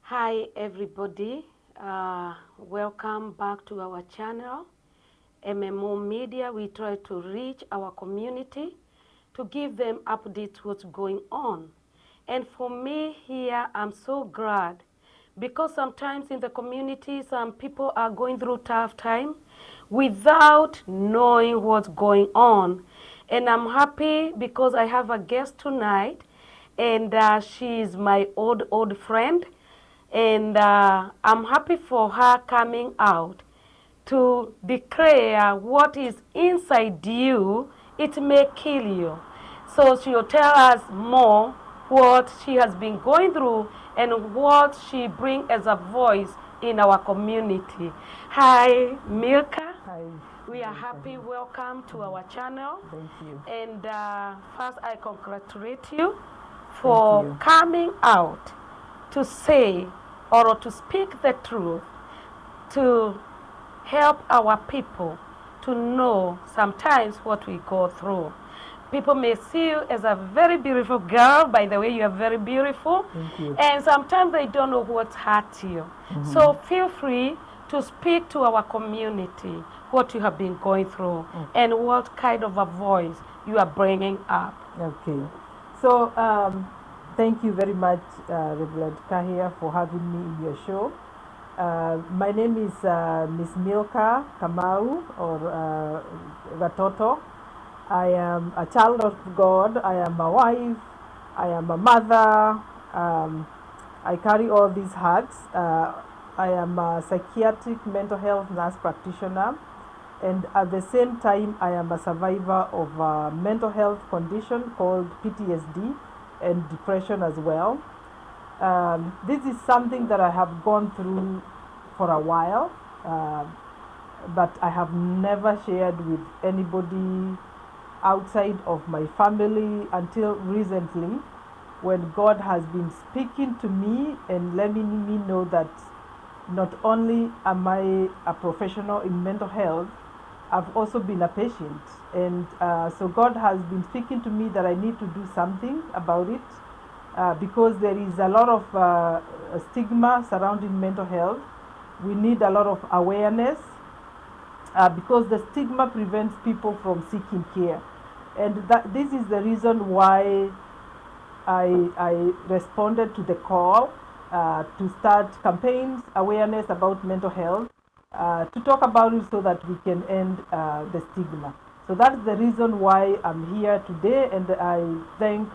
Hi everybody, welcome back to our channel, MMO Media. We try to reach our community to give them updates what's going on. And for me here, I'm so glad because sometimes in the community, some people are going through tough time without knowing what's going on. And I'm happy because I have a guest tonight, and she is my old friend, and I'm happy for her coming out to declare what is inside you. It may kill you. So she'll tell us more what she has been going through and what she brings as a voice in our community. Hi, Milka. Hi. We are happy. Welcome to our channel. Thank you. And first, I congratulate you for coming out to say or to speak the truth, to help our people to know sometimes what we go through. People may see you as a very beautiful girl. By the way, you are very beautiful. Thank you. And sometimes they don't know what hurt you. So feel free to speak to our community what you have been going through and what kind of a voice you are bringing up. Okay. So, thank you very much, Reverend Kahia, for having me in your show. My name is Miss Milka Kamau, or Gatoto. I am a child of God. I am a wife. I am a mother. I carry all these hats. I am a psychiatric mental health nurse practitioner, and at the same time, I am a survivor of a mental health condition called PTSD and depression as well. This is something that I have gone through for a while, but I have never shared with anybody outside of my family until recently, when God has been speaking to me and letting me know that not only am I a professional in mental health, I've also been a patient. And so God has been speaking to me that I need to do something about it, because there is a lot of stigma surrounding mental health. We need a lot of awareness, because the stigma prevents people from seeking care. And this is the reason why I responded to the call to start campaigns, awareness about mental health, to talk about it so that we can end the stigma. So that's the reason why I'm here today, and I thank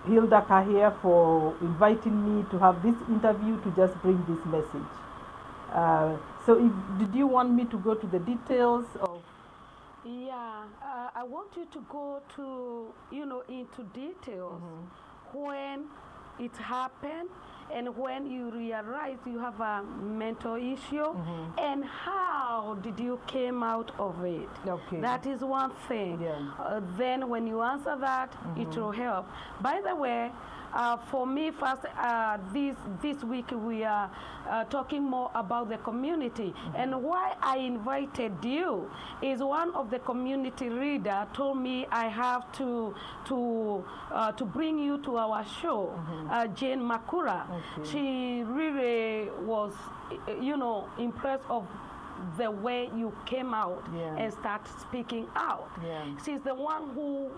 Hilda Kahia for inviting me to have this interview to just bring this message. Did you want me to go to the details of? Yeah, I want you to go to, into details when it happened and when you realize you have a mental issue and how did you came out of it. Okay. That is one thing. Yeah. Then when you answer that, it will help. By the way, for me, first, this week we are talking more about the community. And why I invited you is one of the community leader told me I have to bring you to our show, Jane Makura. Okay. She really was, impressed of the way you came out and start speaking out. Yeah. She's the one who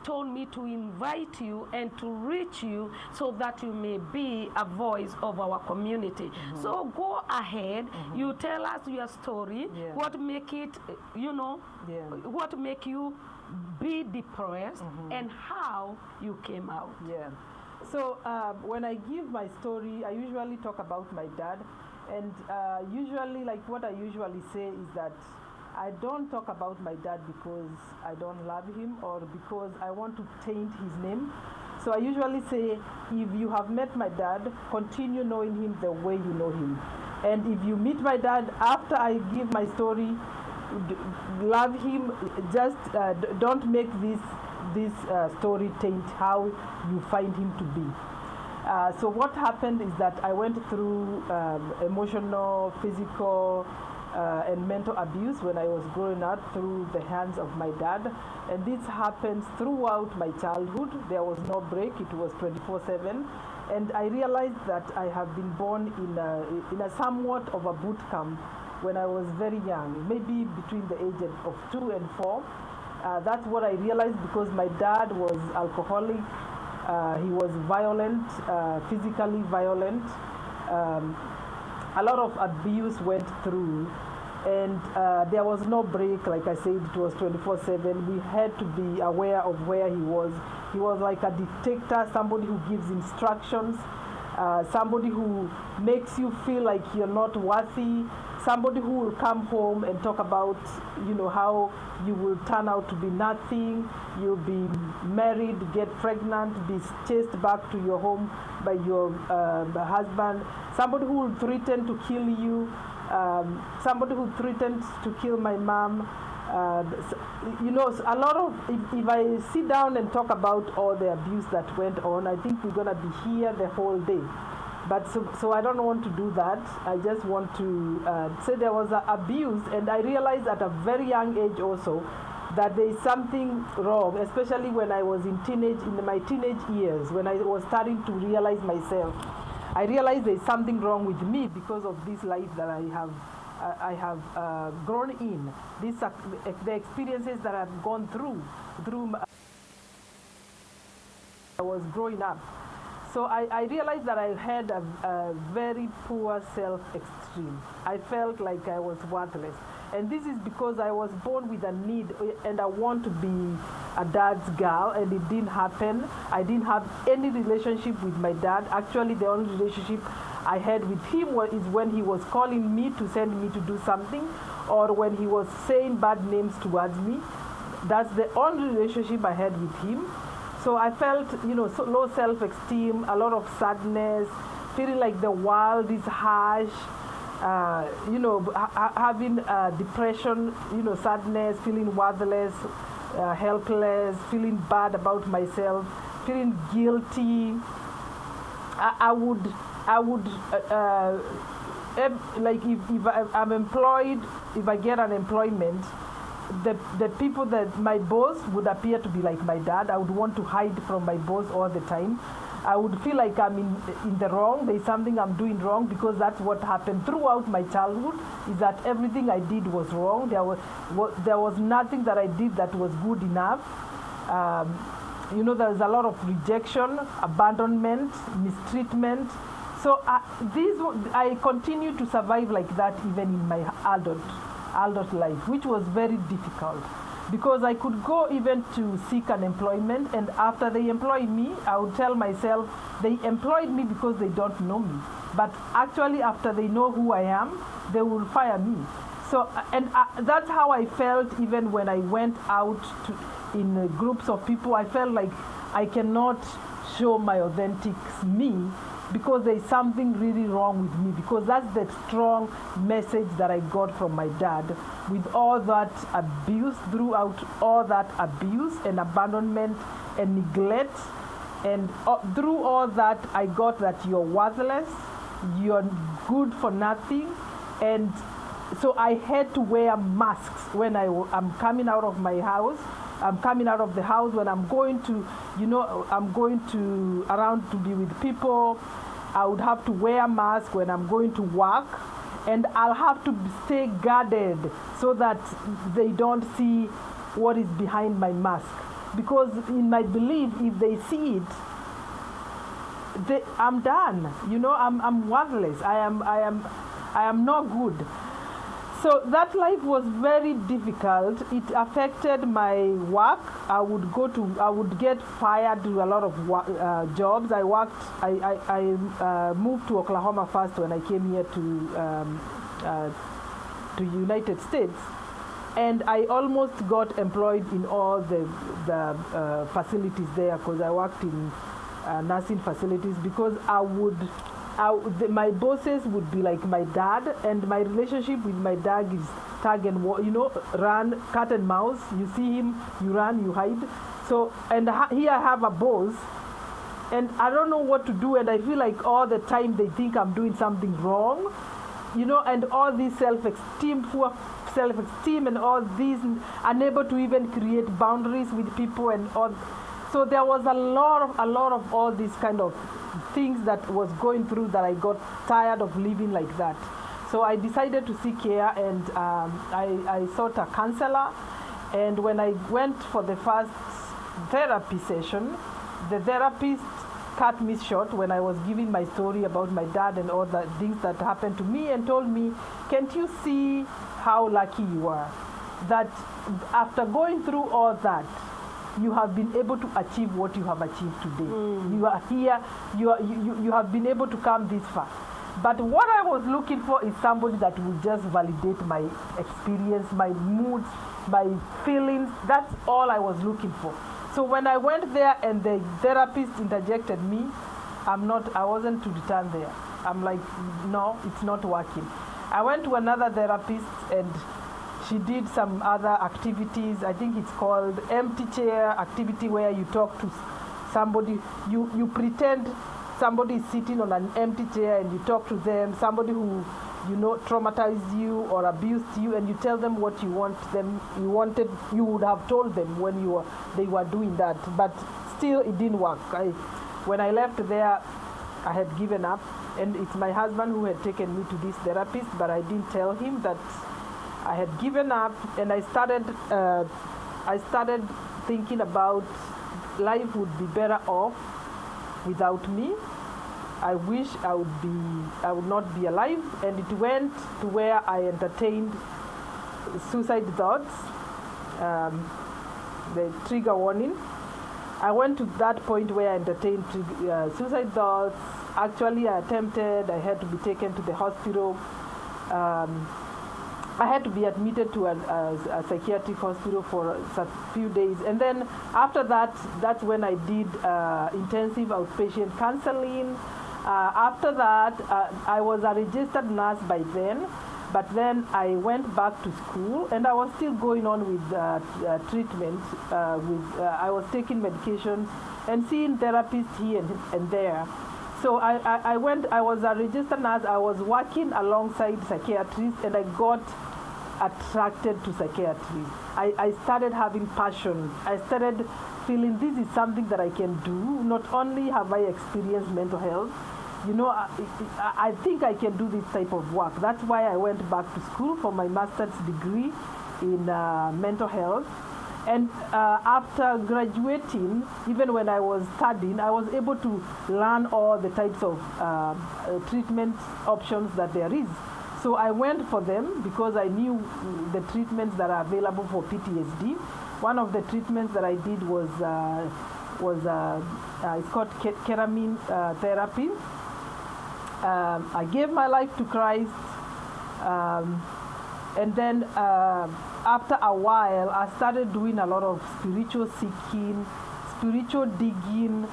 told me to invite you and to reach you so that you may be a voice of our community. So go ahead, you tell us your story, what make it, what make you be depressed and how you came out. Yeah. So when I give my story, I usually talk about my dad, and usually, like, what I usually say is that I don't talk about my dad because I don't love him or because I want to taint his name. So I usually say, if you have met my dad, continue knowing him the way you know him. And if you meet my dad after I give my story, love him. Just don't make this story taint how you find him to be. So what happened is that I went through emotional, physical, and mental abuse when I was growing up through the hands of my dad. And this happens throughout my childhood. There was no break. It was 24/7. And I realized that I have been born in a somewhat of a boot camp when I was very young, maybe between the ages of 2 and 4. That's what I realized because my dad was alcoholic. He was violent, physically violent. A lot of abuse went through, and there was no break. Like I said, it was 24/7. We had to be aware of where he was. He was like a dictator, somebody who gives instructions, somebody who makes you feel like you're not worthy, somebody who will come home and talk about, how you will turn out to be nothing, you'll be married, get pregnant, be chased back to your home by your husband, somebody who will threaten to kill you, somebody who threatened to kill my mom. A lot of, if I sit down and talk about all the abuse that went on, I think we're going to be here the whole day. But so I don't want to do that. I just want to say there was abuse, and I realized at a very young age also that there is something wrong, especially when I was in my teenage years, when I was starting to realize myself. I realized there is something wrong with me because of this life that I have grown in. The experiences that I've gone through I was growing up. So I realized that I had a very poor self-esteem. I felt like I was worthless. And this is because I was born with a need and I want to be a dad's girl, and it didn't happen. I didn't have any relationship with my dad. Actually, the only relationship I had with him is when he was calling me to send me to do something, or when he was saying bad names towards me. That's the only relationship I had with him. So I felt, so low self-esteem, a lot of sadness, feeling like the world is harsh, having depression, sadness, feeling worthless, helpless, feeling bad about myself, feeling guilty. I would like if I'm employed, if I get an employment, the people that my boss would appear to be like my dad. I would want to hide from my boss all the time. I would feel like I'm in the wrong. There's something I'm doing wrong, because that's what happened throughout my childhood, is that everything I did was wrong. There was nothing that I did that was good enough. There's a lot of rejection, abandonment, mistreatment. So I continue to survive like that even in my adult life, which was very difficult, because I could go even to seek an employment, and after they employ me, I would tell myself they employed me because they don't know me. But actually, after they know who I am, they will fire me. So, and that's how I felt even when I went out in groups of people. I felt like I cannot show my authentic me, because there's something really wrong with me, because that's the strong message that I got from my dad. With all that abuse, throughout all that abuse and abandonment and neglect, and through all that, I got that you're worthless, you're good for nothing. And so I had to wear masks when I'm coming out of my house. I'm coming out of the house when I'm going to, I'm going to around to be with people. I would have to wear a mask when I'm going to work, and I'll have to stay guarded so that they don't see what is behind my mask. Because in my belief, if they see it, I'm done. I'm worthless. I am not good. So that life was very difficult. It affected my work. I would get fired to a lot of jobs. I moved to Oklahoma first when I came here to United States, and I almost got employed in all the facilities there, because I worked in nursing facilities, because my bosses would be like my dad, and my relationship with my dad is tag and run, cat and mouse. You see him, you run, you hide. So, and here I have a boss, and I don't know what to do, and I feel like all the time they think I'm doing something wrong, and all this poor self-esteem, and all these, unable to even create boundaries with people, and all. So there was a lot of all these kind of things that was going through that I got tired of living like that. So I decided to seek care, and I sought a counselor. And when I went for the first therapy session, the therapist cut me short when I was giving my story about my dad and all the things that happened to me, and told me, can't you see how lucky you are? That after going through all that, you have been able to achieve what you have achieved today. You are here, you have been able to come this far. But what I was looking for is somebody that will just validate my experience, my moods, my feelings. That's all I was looking for. So when I went there and the therapist interjected me, I wasn't to return there. I'm like, no, it's not working. I went to another therapist, and she did some other activities. I think it's called empty chair activity, where you talk to somebody, you pretend somebody is sitting on an empty chair and you talk to them, somebody who traumatized you or abused you, and you tell them what you would have told them when they were doing that, but still it didn't work. When I left there, I had given up, and it's my husband who had taken me to this therapist, but I didn't tell him that I had given up. And I started thinking about life would be better off without me. I wish I would not be alive, and it went to where I entertained suicide thoughts, the trigger warning. I went to that point where I entertained suicide thoughts. Actually, I had to be taken to the hospital. I had to be admitted to a psychiatric hospital for a few days. And then after that, that's when I did intensive outpatient counseling. After that, I was a registered nurse by then, but then I went back to school, and I was still going on with treatment. I was taking medication and seeing therapists here and there. So I was a registered nurse. I was working alongside psychiatrists, and I got attracted to psychiatry. I started having passion. I started feeling this is something that I can do. Not only have I experienced mental health, I think I can do this type of work. That's why I went back to school for my master's degree in mental health. And after graduating, even when I was studying, I was able to learn all the types of treatment options that there is. So I went for them because I knew the treatments that are available for PTSD. One of the treatments that I did was it's called ketamine therapy. I gave my life to Christ, and then after a while, I started doing a lot of spiritual seeking, spiritual digging,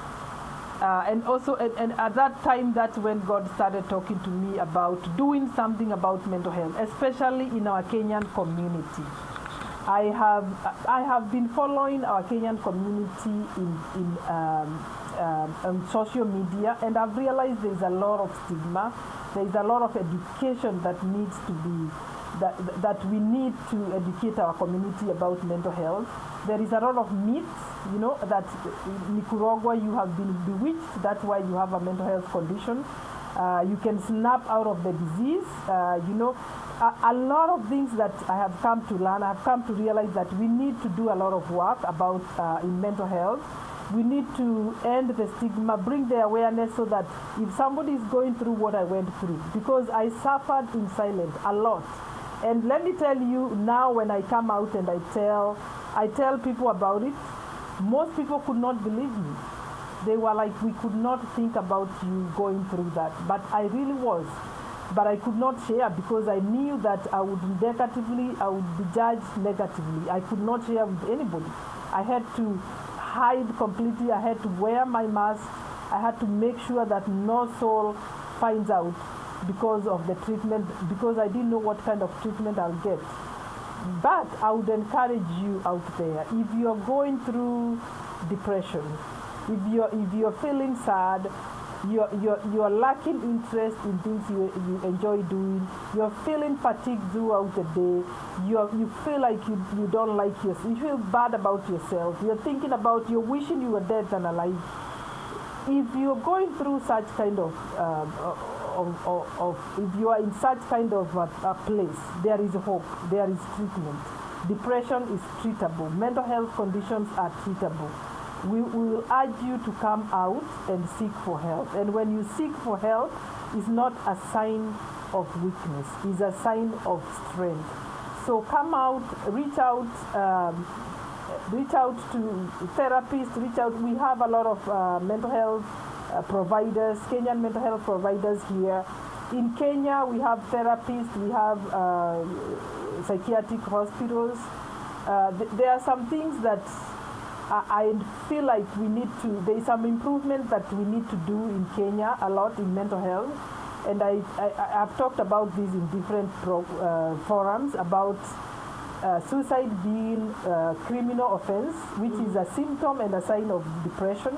and also, and at that time, that's when God started talking to me about doing something about mental health, especially in our Kenyan community. I have been following our Kenyan community on social media, and I've realized there's a lot of stigma. There's a lot of education that needs to be that we need to educate our community about mental health. There is a lot of myths, that in Nicaragua you have been bewitched, that's why you have a mental health condition. You can snap out of the disease, a lot of things that I have come to learn. I have come to realize that we need to do a lot of work about in mental health. We need to end the stigma, bring the awareness, so that if somebody is going through what I went through, because I suffered in silence a lot. And let me tell you now, when I come out and I tell people about it, most people could not believe me. They were like, we could not think about you going through that. But I really was. But I could not share because I knew that I would be judged negatively. I could not share with anybody. I had to hide completely. I had to wear my mask. I had to make sure that no soul finds out because of the treatment, because I didn't know what kind of treatment I'll get. But I would encourage you out there, if you're going through depression, if you're feeling sad, you're lacking interest in things you enjoy doing. You're feeling fatigued throughout the day. You feel like you don't like yourself. You feel bad about yourself. You're thinking about, you're wishing you were dead than alive. If you're going through such kind of if you are in such kind of a place, there is hope, there is treatment. Depression is treatable. Mental health conditions are treatable. We will urge you to come out and seek for help. And when you seek for help, it's not a sign of weakness, it's a sign of strength. So come out, reach out to therapists, reach out. We have a lot of mental health providers, Kenyan mental health providers here. In Kenya, we have therapists, we have psychiatric hospitals. There are some things that I feel like we need to, there is some improvement that we need to do in Kenya a lot in mental health. And I've talked about this in different forums about suicide being a criminal offense, which is a symptom and a sign of depression.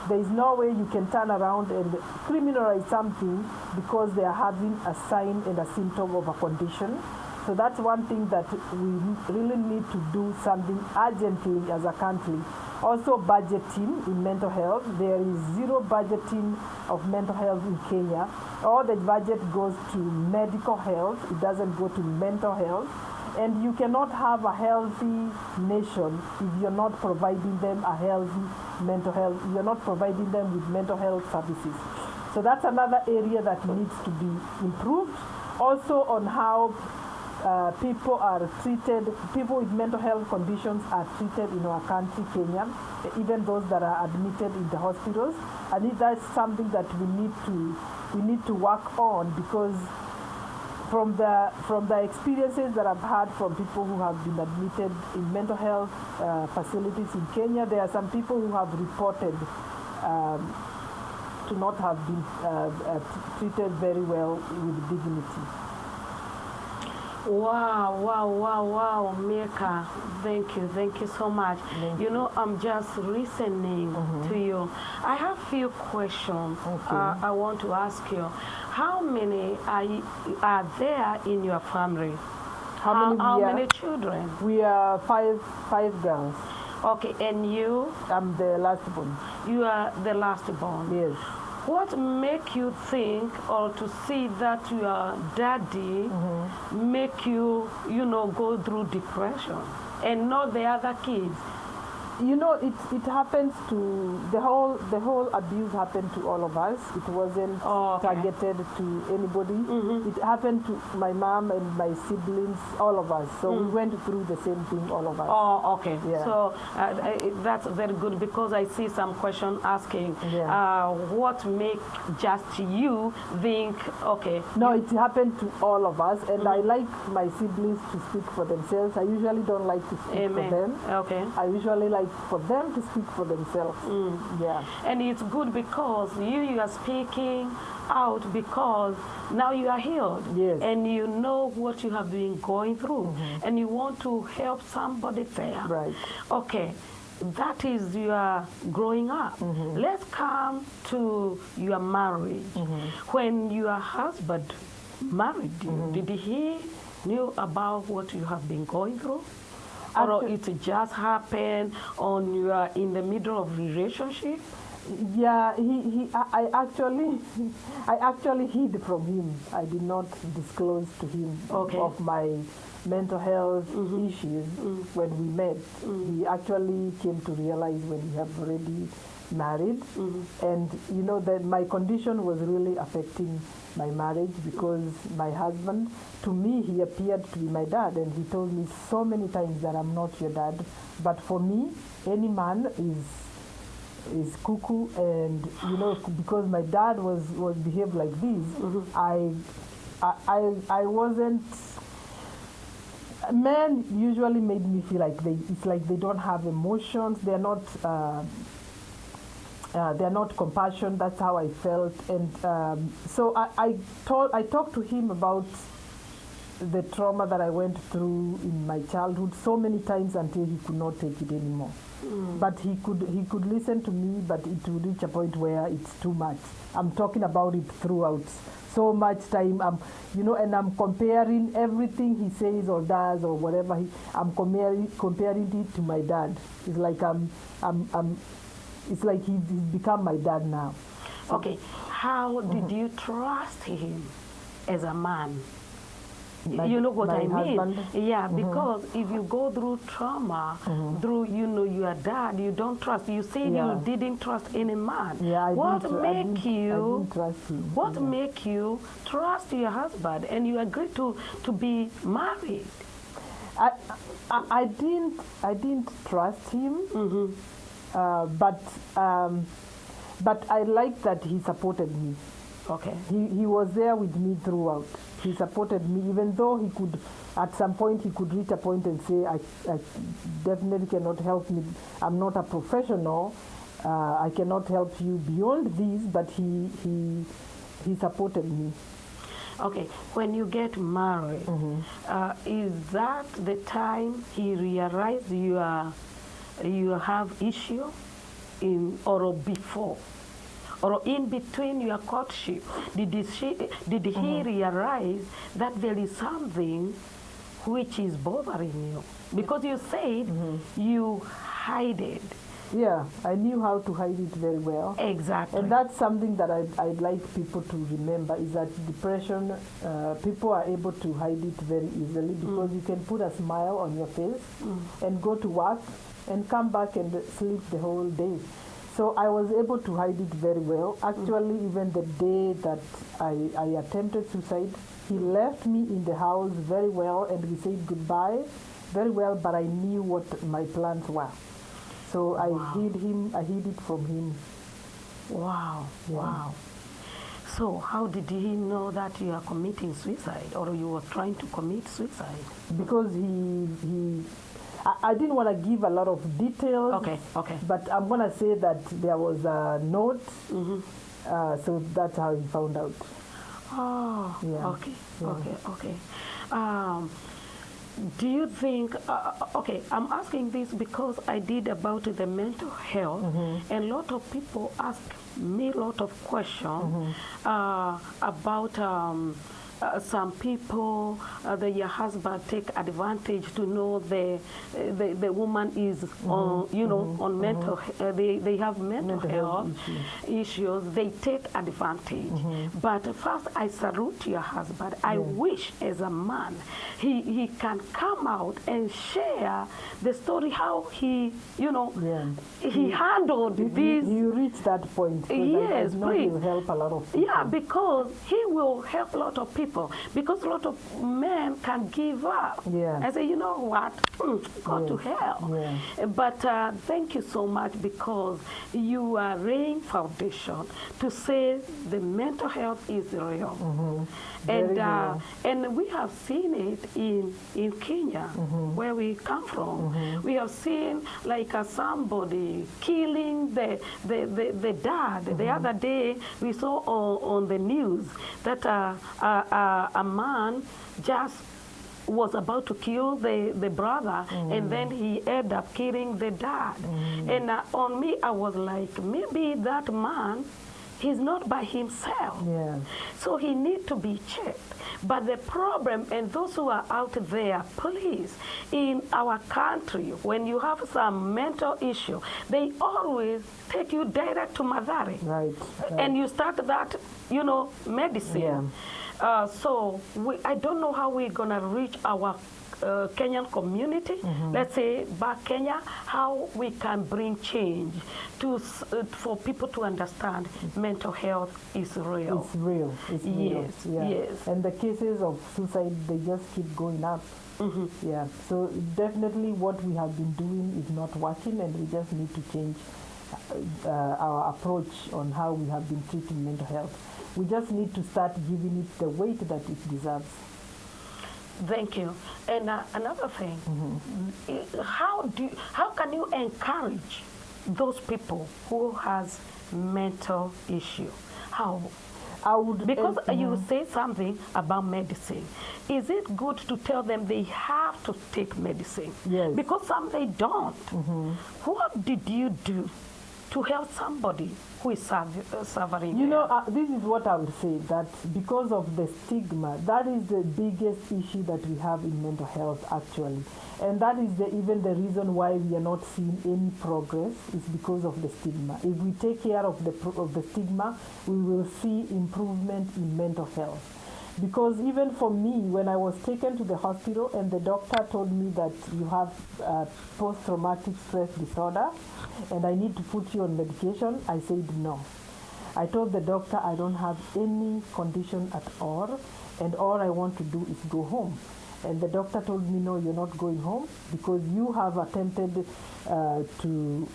There is no way you can turn around and criminalize something because they are having a sign and a symptom of a condition. So that's one thing that we really need to do something urgently as a country. Also budgeting in mental health. There is zero budgeting of mental health in Kenya. All the budget goes to medical health. It doesn't go to mental health. And you cannot have a healthy nation if you're not providing them a healthy mental health. You're not providing them with mental health services. So that's another area that needs to be improved. Also on how people are treated, people with mental health conditions are treated in our country, Kenya, even those that are admitted in the hospitals. I think that's something that we need to work on, because from the experiences that I've had from people who have been admitted in mental health facilities in Kenya, there are some people who have reported to not have been treated very well with dignity. Wow, Milka. Thank you so much. Thank you. I'm just listening to you. I have few questions I want to ask you. How many are there in your family? How many children? We are five girls. Okay, and you? I'm the last born. You are the last born. Yes. What make you think or to see that your daddy make you, go through depression and not the other kids? It happens to the whole abuse happened to all of us. It wasn't targeted to anybody. It happened to my mom and my siblings, all of us. So we went through the same thing, all of us. Oh, okay. Yeah. So that's very good, because I see some question asking, what make just you think, okay? No, it happened to all of us, and I like my siblings to speak for themselves. I usually don't like to speak for them. Okay. I usually like for them to speak for themselves. Yeah. And it's good because you are speaking out because now you are healed. Yes. And you know what you have been going through. And you want to help somebody there. Right. Okay. That is your growing up. Let's come to your marriage. When your husband married you, did he knew about what you have been going through? Or it just happened on you are in the middle of relationship? Yeah, I actually hid from him. I did not disclose to him of my mental health issues when we met. He actually came to realize when we have already married, and that my condition was really affecting my marriage, because my husband, to me, he appeared to be my dad, and he told me so many times that I'm not your dad. But for me, any man is cuckoo, and because my dad was behaved like this, I wasn't. Men usually made me feel like it's like they don't have emotions. They're not compassion. That's how I felt, and so I talked to him about the trauma that I went through in my childhood so many times until he could not take it anymore. But he could listen to me, but it would reach a point where it's too much. I'm talking about it throughout so much time. And I'm comparing everything he says or does or whatever. I'm comparing it to my dad. It's like it's like he's become my dad now. So, okay, how did you trust him as a man? You know what I mean? Husband. Yeah, because if you go through trauma, through your dad, you don't trust. You said you didn't trust any man. Yeah, I didn't trust him. What make you trust your husband and you agree to be married? I didn't trust him, but I like that he supported me. Okay. He was there with me throughout. He supported me, even though he could, at some point, he could reach a point and say, I definitely cannot help me. I'm not a professional. I cannot help you beyond this, but he supported me. Okay, when you get married, is that the time he realized you have issue or before? Or in between your courtship, did he realize that there is something which is bothering you? Because you said you hide it. Yeah, I knew how to hide it very well. Exactly. And that's something that I'd like people to remember, is that depression, people are able to hide it very easily because you can put a smile on your face and go to work and come back and sleep the whole day. So I was able to hide it very well. Actually, even the day that I attempted suicide, he left me in the house very well and we said goodbye very well, but I knew what my plans were. So I hid it from him. Wow, Yeah. wow. So how did he know that you are committing suicide or you were trying to commit suicide? Because I didn't want to give a lot of details. Okay. But I'm going to say that there was a note. So that's how he found out. Oh, Yeah. okay, Yeah. okay. Do you think, okay, I'm asking this because I did about the mental health, and a lot of people ask me a lot of questions about some people, your husband take advantage to know the woman is on, on mental, they have mental health issues. They take advantage. But first, I salute your husband. I wish as a man, he can come out and share the story how he, he handled this. You reached that point. Yes, I know please. he'll help a lot of people. Yeah, because he will help a lot of people. Because a lot of men can give up. Yeah. I say, you know what? Go to hell. Yeah. But thank you so much because you are laying foundation to say the mental health is real. And we have seen it in Kenya, where we come from. We have seen like somebody killing the dad. The other day we saw on the news that a man just was about to kill the brother, and then he ended up killing the dad. And on me, I was like, maybe that man, he's not by himself. Yeah. So he needs to be checked. But the problem, and those who are out there, please, in our country, when you have some mental issue, they always take you direct to Madari. Right. And you start that, medicine. Yeah. So I don't know how we're going to reach our Kenyan community, let's say back Kenya, how we can bring change for people to understand mental health is real. It's real. It's real. Yes, Yeah. yes. And the cases of suicide, they just keep going up. Yeah. So definitely what we have been doing is not working, and we just need to change our approach on how we have been treating mental health. We just need to start giving it the weight that it deserves. Thank you. And another thing, how can you encourage those people who has mental issue? How? I would because you say something about medicine. Is it good to tell them they have to take medicine? Yes. Because some they don't. What did you do to help somebody who is suffering? You know, this is what I would say, that because of the stigma, that is the biggest issue that we have in mental health, actually. And that is even the reason why we are not seeing any progress, is because of the stigma. If we take care of the stigma, we will see improvement in mental health. Because even for me, when I was taken to the hospital and the doctor told me that you have post-traumatic stress disorder and I need to put you on medication, I said no. I told the doctor I don't have any condition at all, and all I want to do is go home. And the doctor told me, no, you're not going home because you have attempted to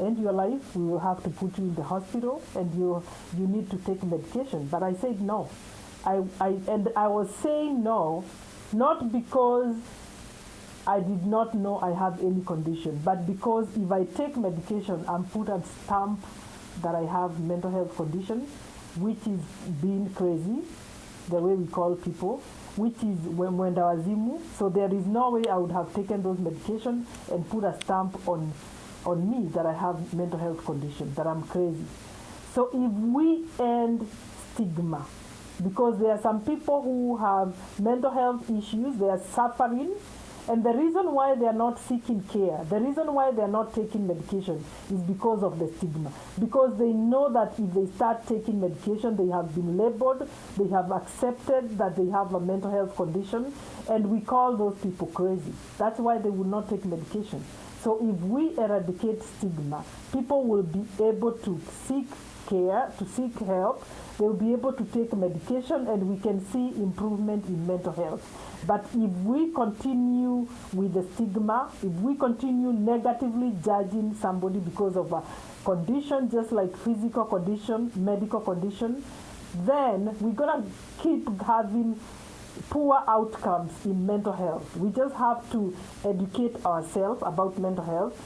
end your life. We will have to put you in the hospital and you need to take medication. But I said no. I was saying no, not because I did not know I have any condition, but because if I take medication, I'm put a stamp that I have mental health condition, which is being crazy, the way we call people, which is mwenda wazimu. So there is no way I would have taken those medications and put a stamp on me that I have mental health condition, that I'm crazy. So if we end stigma, because there are some people who have mental health issues, they are suffering, and the reason why they are not seeking care, the reason why they are not taking medication is because of the stigma. Because they know that if they start taking medication, they have been labeled, they have accepted that they have a mental health condition, and we call those people crazy. That's why they will not take medication. So if we eradicate stigma, people will be able to seek care, to seek help. They'll be able to take medication, and we can see improvement in mental health. But if we continue with the stigma, if we continue negatively judging somebody because of a condition, just like physical condition, medical condition, then we're gonna keep having poor outcomes in mental health. We just have to educate ourselves about mental health.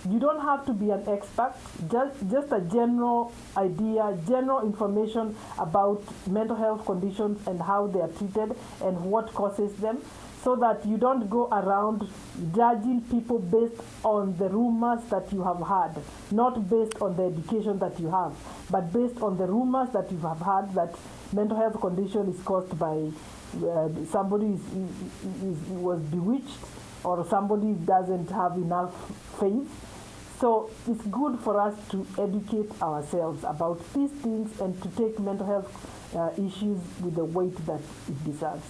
You don't have to be an expert, just a general idea, general information about mental health conditions and how they are treated and what causes them, so that you don't go around judging people based on the rumors that you have heard, not based on the education that you have, but based on the rumors that you have heard that mental health condition is caused by somebody was bewitched, or somebody doesn't have enough faith. So it's good for us to educate ourselves about these things and to take mental health issues with the weight that it deserves.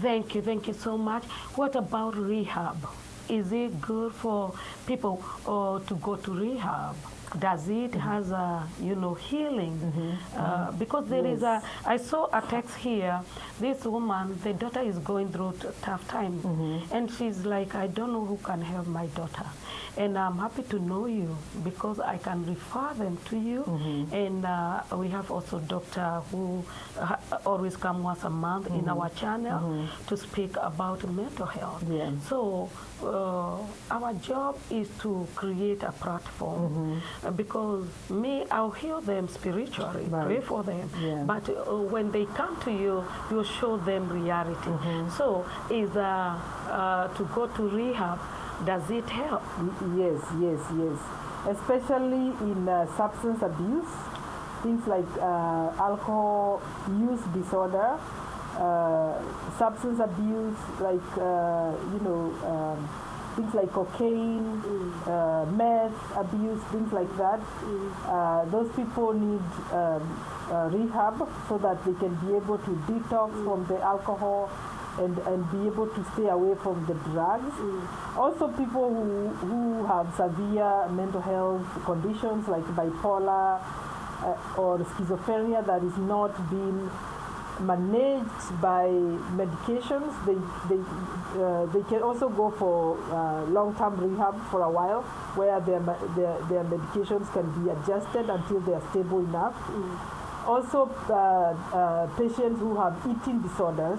Thank you so much. What about rehab? Is it good for people to go to rehab? Does it has a healing? Because there is I saw a text here. This woman, the daughter is going through a tough time, and she's like, I don't know who can help my daughter. And I'm happy to know you because I can refer them to you. And we have also doctor who always come once a month in our channel to speak about mental health. So our job is to create a platform because I'll heal them spiritually, pray for them. But when they come to you, you show them reality. So is to go to rehab, does it help? Yes. Especially in substance abuse, things like alcohol use disorder, substance abuse, like things like cocaine, meth abuse, things like that. Those people need rehab so that they can be able to detox from the alcohol and be able to stay away from the drugs. Also, people who have severe mental health conditions like bipolar or schizophrenia that is not being managed by medications, they can also go for long-term rehab for a while, where their medications can be adjusted until they are stable enough. Also, patients who have eating disorders,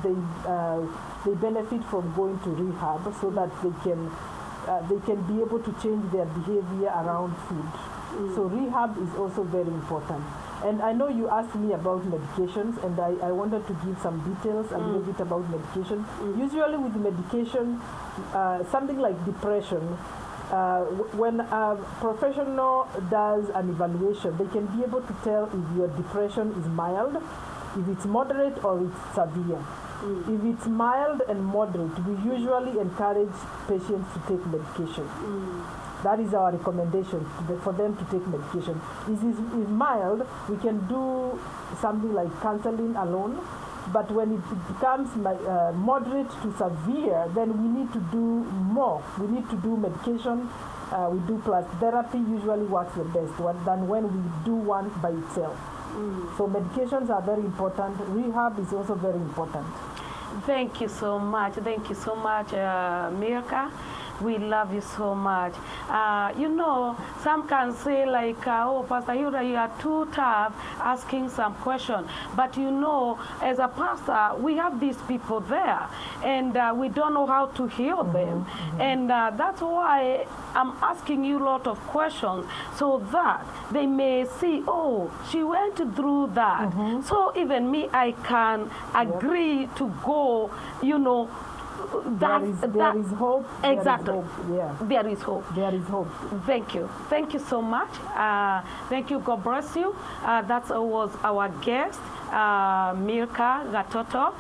they benefit from going to rehab so that they can be able to change their behavior around food. So rehab is also very important. And I know you asked me about medications, and I wanted to give some details a little bit about medication. Usually with medication, something like depression, when a professional does an evaluation, they can be able to tell if your depression is mild, if it's moderate, or it's severe. If it's mild and moderate, we usually encourage patients to take medication. That is our recommendation for them to take medication. If it's mild, we can do something like counseling alone. But when it becomes moderate to severe, then we need to do more. We need to do medication. We do plus therapy usually works the best than when we do one by itself. So medications are very important. Rehab is also very important. Thank you so much. Thank you so much, Milka. We love you so much. You know, some can say like, oh, Pastor Hilda, you are too tough asking some question. But you know, as a pastor, we have these people there, and we don't know how to heal them. And that's why I'm asking you a lot of questions, so that they may see, oh, she went through that. So even me, I can agree to go, you know, there is hope. Exactly. There is hope. Yeah. There is hope. There is hope. Thank you. Thank you so much. Thank you. God bless you. That was our guest, Milka Gatoto,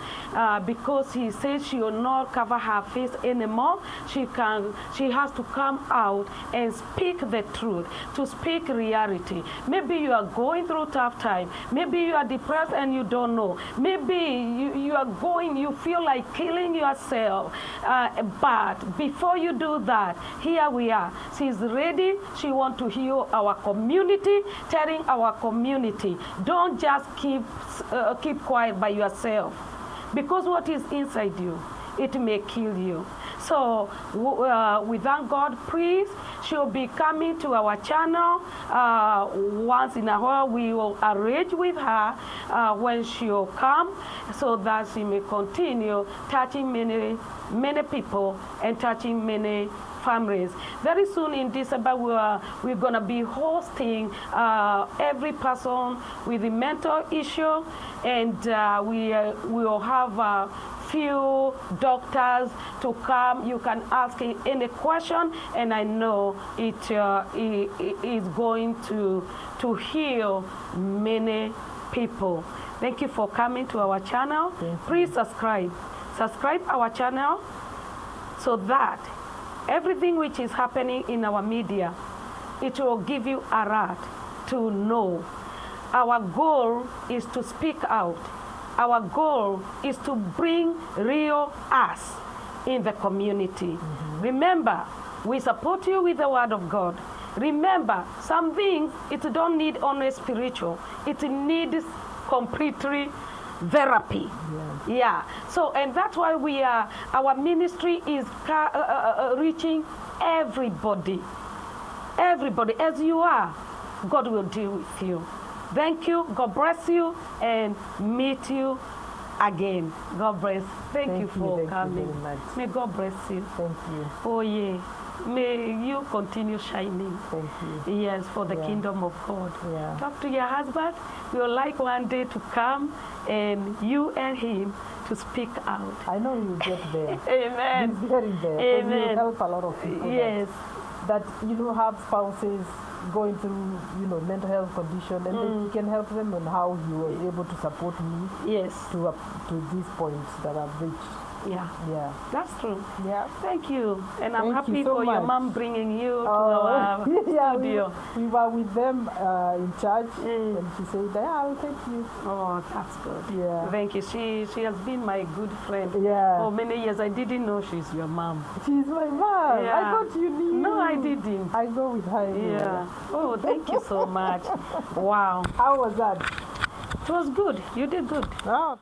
because he says she will not cover her face anymore. She has to come out and speak the truth, to speak reality. Maybe you are going through tough time. Maybe you are depressed and you don't know. Maybe you feel like killing yourself. But before you do that, here we are. She's ready. She wants to heal our community, telling our community, don't just keep quiet by yourself, because what is inside you, it may kill you. So we thank God. Please, she'll be coming to our channel once in a while. We will arrange with her when she'll come, so that she may continue touching many people and touching many families. Very soon in December, we're going to be hosting every person with a mental issue, and we will have a few doctors to come. You can ask any question, and I know it is going to heal many people. Thank you for coming to our channel. Please subscribe our channel, so that everything which is happening in our media, it will give you a right to know. Our goal is to speak out. Our goal is to bring real us in the community. Remember, we support you with the word of God. Remember, some things, it don't need only spiritual. It needs completely therapy. Yeah. So, and that's why our ministry is reaching everybody. Everybody, as you are, God will deal with you. Thank you. God bless you, and meet you again. God bless. Thank you for coming. You very much. May God bless you. Thank you. Oh yeah. May you continue shining. Thank you. Yes, for the kingdom of God. Yeah. Talk to your husband. We would like one day to come, and you and him to speak out. I know you'll get there. Amen. He's very there. Amen. You help a lot of people. Yes. That have spouses going through mental health condition, and then you can help them on how you were able to support me. Yes. To these points that I've reached. Yeah. Yeah. That's true. Yeah. Thank you. And I'm Thank happy you so for your much. mom bringing you to our studio. We were with them in church, and she said, I'll take you. Oh, that's good. Yeah. Thank you. She has been my good friend Yeah. for many years. I didn't know she's your mom. She's my mom. Yeah. I thought you knew. No, I didn't. I go with her. Yeah. Oh, thank you so much. Wow. How was that? It was good. You did good. Oh.